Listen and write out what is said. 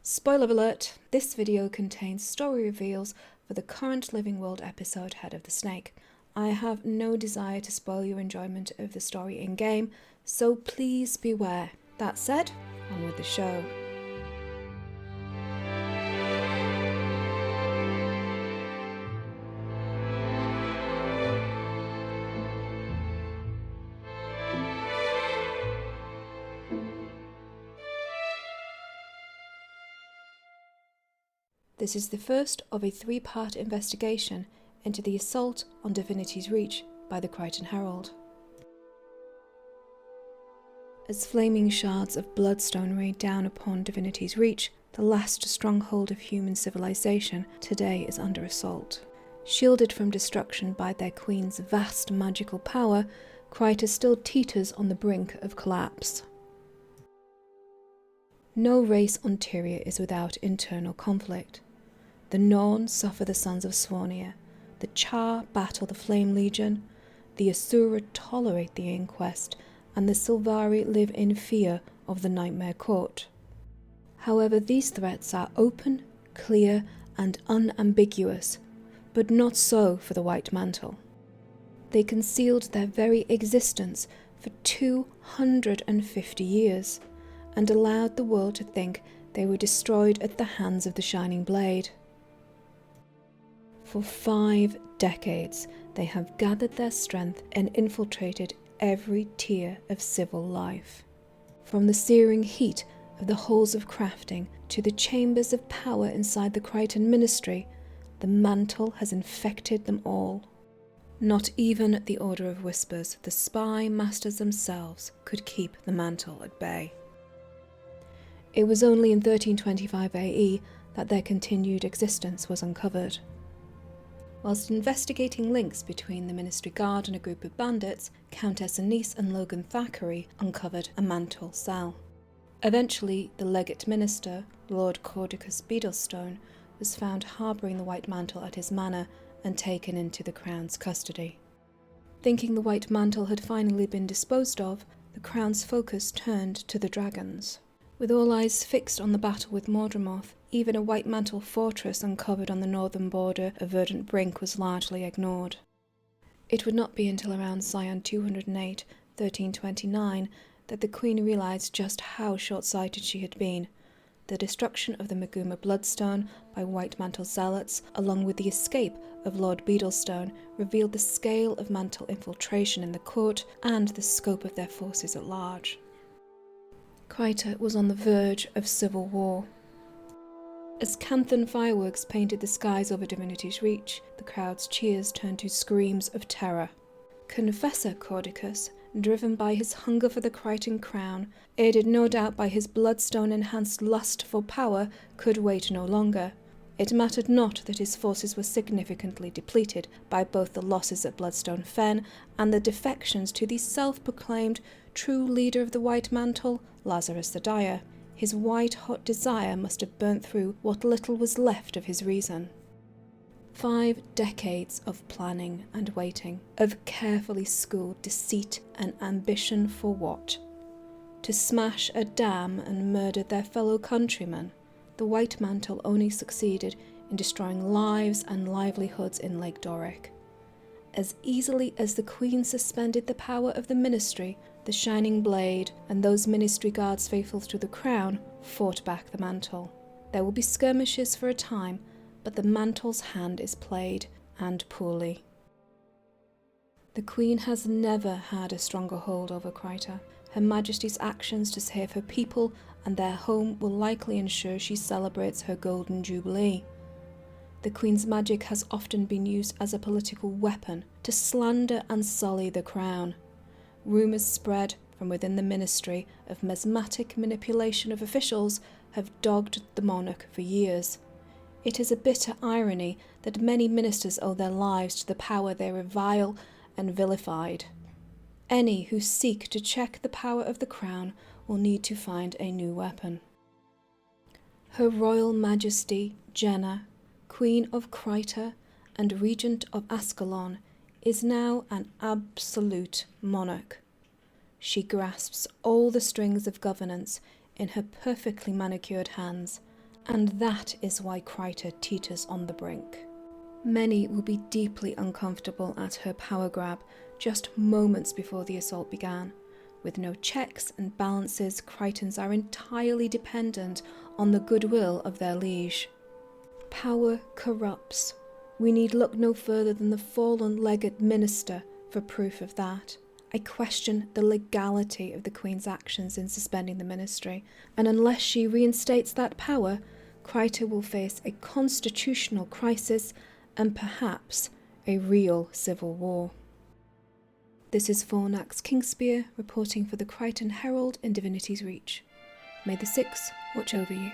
Spoiler alert, this video contains story reveals for the current Living World episode Head of the Snake. I have no desire to spoil your enjoyment of the story in-game, so please beware. That said, on with the show. This is the first of a three-part investigation into the assault on Divinity's Reach by the Krytan Herald. As flaming shards of bloodstone rain down upon Divinity's Reach, the last stronghold of human civilization, today is under assault. Shielded from destruction by their queen's vast magical power, Kryta still teeters on the brink of collapse. No race on Tyria is without internal conflict. The Norn suffer the sons of Svornia, the Char battle the Flame Legion, the Asura tolerate the Inquest, and the Sylvari live in fear of the Nightmare Court. However, these threats are open, clear, and unambiguous, but not so for the White Mantle. They concealed their very existence for 250 years, and allowed the world to think they were destroyed at the hands of the Shining Blade. For 5 decades, they have gathered their strength and infiltrated every tier of civil life. From the searing heat of the halls of crafting to the chambers of power inside the Krytan Ministry, the mantle has infected them all. Not even the Order of Whispers, the spy masters themselves, could keep the mantle at bay. It was only in 1325 AE that their continued existence was uncovered. Whilst investigating links between the Ministry Guard and a group of bandits, Countess Anise and Logan Thackeray uncovered a mantle cell. Eventually, the legate minister, Lord Cordicus Beadlestone, was found harbouring the White Mantle at his manor and taken into the Crown's custody. Thinking the White Mantle had finally been disposed of, the Crown's focus turned to the dragons. With all eyes fixed on the battle with Mordramoth, even a White Mantle fortress uncovered on the northern border of Verdant Brink was largely ignored. It would not be until around Scion 208, 1329, that the Queen realised just how short-sighted she had been. The destruction of the Maguma Bloodstone by White Mantle zealots, along with the escape of Lord Beadlestone, revealed the scale of Mantle infiltration in the court and the scope of their forces at large. Kryta was on the verge of civil war. As Canthan fireworks painted the skies over Divinity's Reach, the crowd's cheers turned to screams of terror. Confessor Cordicus, driven by his hunger for the Krytan crown, aided no doubt by his bloodstone-enhanced lust for power, could wait no longer. It mattered not that his forces were significantly depleted by both the losses at Bloodstone Fen and the defections to the self-proclaimed true leader of the White Mantle, Lazarus the Dyer. His white-hot desire must have burnt through what little was left of his reason. 5 decades of planning and waiting, of carefully schooled deceit and ambition for what? To smash a dam and murder their fellow countrymen. The White Mantle only succeeded in destroying lives and livelihoods in Lake Doric. As easily as the Queen suspended the power of the Ministry, the Shining Blade and those Ministry guards faithful to the Crown fought back the mantle. There will be skirmishes for a time, but the mantle's hand is played, and poorly. The Queen has never had a stronger hold over Kryta. Her Majesty's actions to save her people and their home will likely ensure she celebrates her Golden Jubilee. The Queen's magic has often been used as a political weapon to slander and sully the Crown. Rumours spread from within the Ministry of mesmetic manipulation of officials have dogged the monarch for years. It is a bitter irony that many ministers owe their lives to the power they revile and vilified. Any who seek to check the power of the Crown will need to find a new weapon. Her Royal Majesty Jenna, Queen of Kryta and Regent of Ascalon, is now an absolute monarch. She grasps all the strings of governance in her perfectly manicured hands, And that is why Kryta teeters on the brink. Many will be deeply uncomfortable at her power grab just moments before the assault began. With no checks and balances, Krytans are entirely dependent on the goodwill of their liege. Power corrupts. We need look no further than the fallen legate minister for proof of that. I question the legality of the Queen's actions in suspending the ministry, and unless she reinstates that power, Kryta will face a constitutional crisis and perhaps a real civil war. This is Fornax Kingspear reporting for the Krytan Herald in Divinity's Reach. May the Six watch over you.